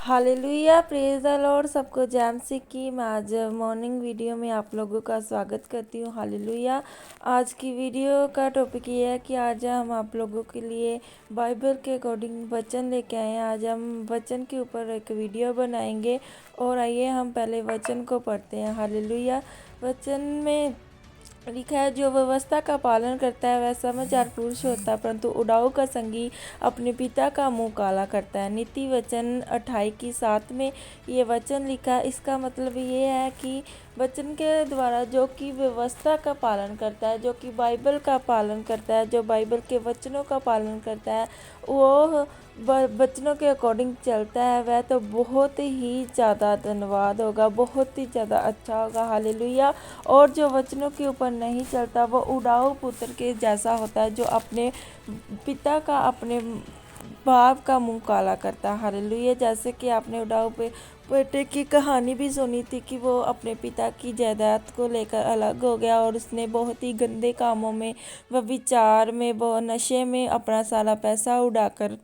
Hallelujah, praise the Lord. सबको जैमसी की मैं आज मॉर्निंग वीडियो में आप लोगों का स्वागत करती हूँ। हालेलुया। आज की वीडियो का टॉपिक ये है कि आज हम आप लोगों के लिए बाइबल के अकॉर्डिंग वचन लेके आए हैं। आज हम वचन के ऊपर एक वीडियो बनाएंगे और आइए हम पहले वचन को पढ़ते हैं। हालेलुया। वचन में लिखा है, जो व्यवस्था का पालन करता है वह समझदार पुरुष होता है, परंतु उड़ाऊ का संगी अपने पिता का मुंह काला करता है। नीति वचन 28:7 में ये वचन लिखा है। इसका मतलब ये है कि वचन के द्वारा जो कि व्यवस्था का पालन करता है, जो कि बाइबल का पालन करता है, जो बाइबल के वचनों का पालन करता है, वो वचनों के अकॉर्डिंग चलता है, वह तो बहुत ही ज़्यादा धन्यवाद होगा, बहुत ही ज़्यादा अच्छा होगा। हालेलुया। और जो वचनों के ऊपर नहीं चलता वो उड़ाऊ पुत्र के जैसा होता है, जो अपने पिता का, अपने बाप का मुंह काला करता है। हालेलुया। जैसे कि आपने उड़ाऊ बेटे की कहानी भी सुनी थी कि वो अपने पिता की जायदाद को लेकर अलग हो गया और उसने बहुत ही गंदे कामों में, व विचार में, वो नशे में अपना सारा पैसा उड़ाकर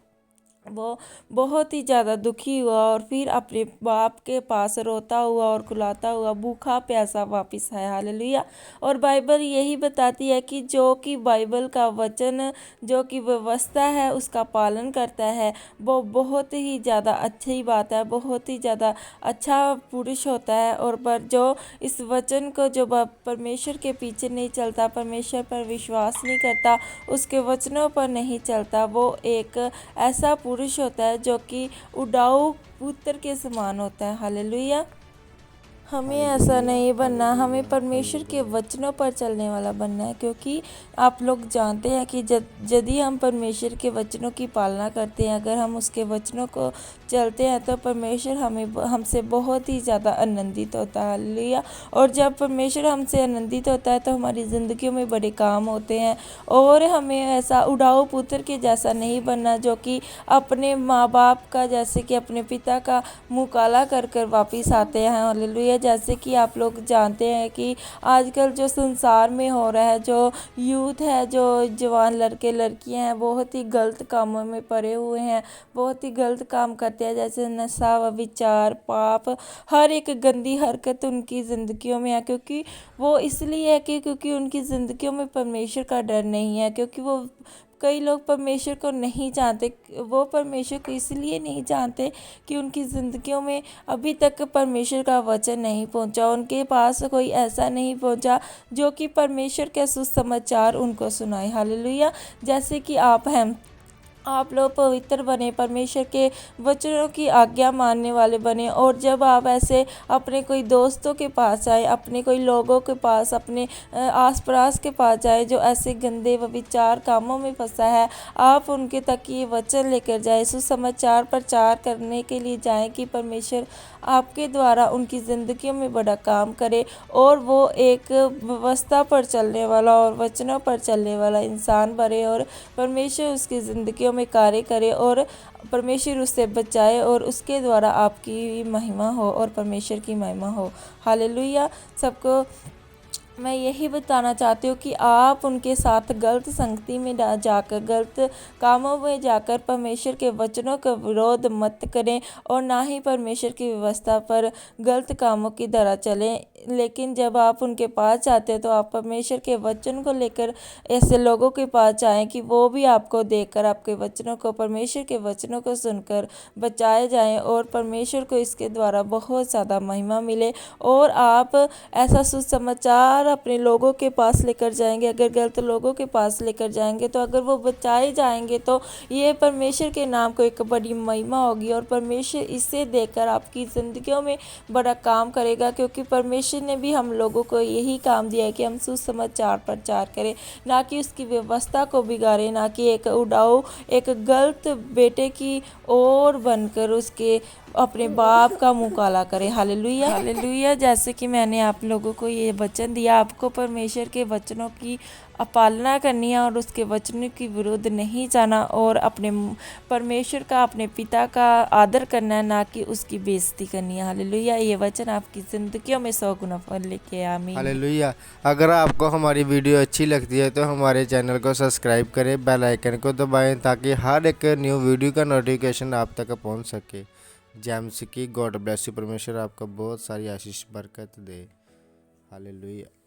वो बहुत ही ज़्यादा दुखी हुआ और फिर अपने बाप के पास रोता हुआ और कुलाता हुआ भूखा प्यासा वापस आया। हालेलुया। और बाइबल यही बताती है कि जो कि बाइबल का वचन, जो कि व्यवस्था है, उसका पालन करता है, वो बहुत ही ज़्यादा अच्छी बात है, बहुत ही ज़्यादा अच्छा पुरुष होता है। और पर जो इस वचन को, जो परमेश्वर के पीछे नहीं चलता, परमेश्वर पर विश्वास नहीं करता, उसके वचनों पर नहीं चलता, वो एक ऐसा पुरुष होता है जो कि उड़ाऊ पुत्र के समान होता है। हालेलुया। हमें ऐसा नहीं बनना, हमें परमेश्वर के वचनों पर चलने वाला बनना है, क्योंकि आप लोग जानते हैं कि यदि हम परमेश्वर के वचनों की पालना करते हैं, अगर हम उसके वचनों को चलते हैं, तो परमेश्वर हमसे बहुत ही ज़्यादा आनंदित होता है। हालेलुया। और जब परमेश्वर हमसे आनंदित होता है तो हमारी ज़िंदगियों में बड़े काम होते हैं। और हमें ऐसा उड़ाऊ पुत्र के जैसा नहीं बनना, जो कि अपने माँ बाप का, जैसे कि अपने पिता का मुँह काला कर कर वापिस आते हैं। हालेलुया। जैसे कि आप लोग जानते हैं कि आजकल जो संसार में हो रहा है, जो यूथ है, जो जवान लड़के लड़कियां हैं, बहुत ही गलत कामों में पड़े हुए हैं, बहुत ही गलत काम करते हैं, जैसे नशा व विचार, पाप, हर एक गंदी हरकत उनकी ज़िंदगियों में है। क्योंकि वो इसलिए है कि क्योंकि उनकी ज़िंदगियों में परमेश्वर का डर नहीं है, क्योंकि वो कई लोग परमेश्वर को नहीं जानते। वो परमेश्वर को इसलिए नहीं जानते कि उनकी ज़िंदगियों में अभी तक परमेश्वर का वचन नहीं पहुंचा, उनके पास कोई ऐसा नहीं पहुंचा जो कि परमेश्वर के सुसमाचार उनको सुनाए। हालेलुया। जैसे कि आप लोग पवित्र बने, परमेश्वर के वचनों की आज्ञा मानने वाले बने। और जब आप ऐसे अपने कोई दोस्तों के पास जाए, अपने कोई लोगों के पास, अपने आस पड़ोस के पास जाए जो ऐसे गंदे व विचार कामों में फंसा है, आप उनके तक ये वचन लेकर जाए, सुसमाचार प्रचार करने के लिए जाएं कि परमेश्वर आपके द्वारा उनकी ज़िंदगियों में बड़ा काम करे और वो एक व्यवस्था पर चलने वाला और वचनों पर चलने वाला इंसान बने, और परमेश्वर उसकी ज़िंदगियों में कार्य करे और परमेश्वर उससे बचाए और उसके द्वारा आपकी महिमा हो और परमेश्वर की महिमा हो। हालेलुया। सबको मैं यही बताना चाहती हूँ कि आप उनके साथ गलत संगति में जाकर, गलत कामों में जाकर परमेश्वर के वचनों का विरोध मत करें और ना ही परमेश्वर की व्यवस्था पर गलत कामों की तरह चलें। लेकिन जब आप उनके पास जाते हैं तो आप परमेश्वर के वचन को लेकर ऐसे लोगों के पास जाएं कि वो भी आपको देखकर आपके वचनों को, परमेश्वर के वचनों को सुनकर बचाए जाएं और परमेश्वर को इसके द्वारा बहुत ज़्यादा महिमा मिले। और आप ऐसा सुसमाचार अपने लोगों के पास लेकर जाएंगे, अगर गलत लोगों के पास लेकर जाएंगे तो अगर वो बचाए जाएंगे तो ये परमेश्वर के नाम को एक बड़ी महिमा होगी और परमेश्वर इसे देखकर आपकी ज़िंदगियों में बड़ा काम करेगा। क्योंकि परमेश्वर ने भी हम लोगों को यही काम दिया है कि हम सुसमाचार प्रचार करें, ना कि उसकी व्यवस्था को बिगाड़े, ना कि एक उड़ाऊ, एक गलत बेटे की ओर बनकर उसके अपने बाप का मुंह काला करे। हालेलुया। हालेलुया। जैसे कि मैंने आप लोगों को ये वचन दिया, आपको परमेश्वर के वचनों की पालना करनी है और उसके वचनों की विरुद्ध नहीं जाना और अपने परमेश्वर का, अपने पिता का आदर करना है, ना कि उसकी बेइज्जती करनी है। हालेलुया। ये वचन आपकी ज़िंदगियों में 100 गुना फल लेके आमीन। हालेलुया। अगर आपको हमारी वीडियो अच्छी लगती है तो हमारे चैनल को सब्सक्राइब करें, बेल आइकन को दबाएं ताकि हर एक न्यू वीडियो का नोटिफिकेशन आप तक पहुंच सके। जेम्स की गॉड ब्लेस यू। परमेश्वर आपका बहुत सारी आशीष बरकत दे। हालेलुया।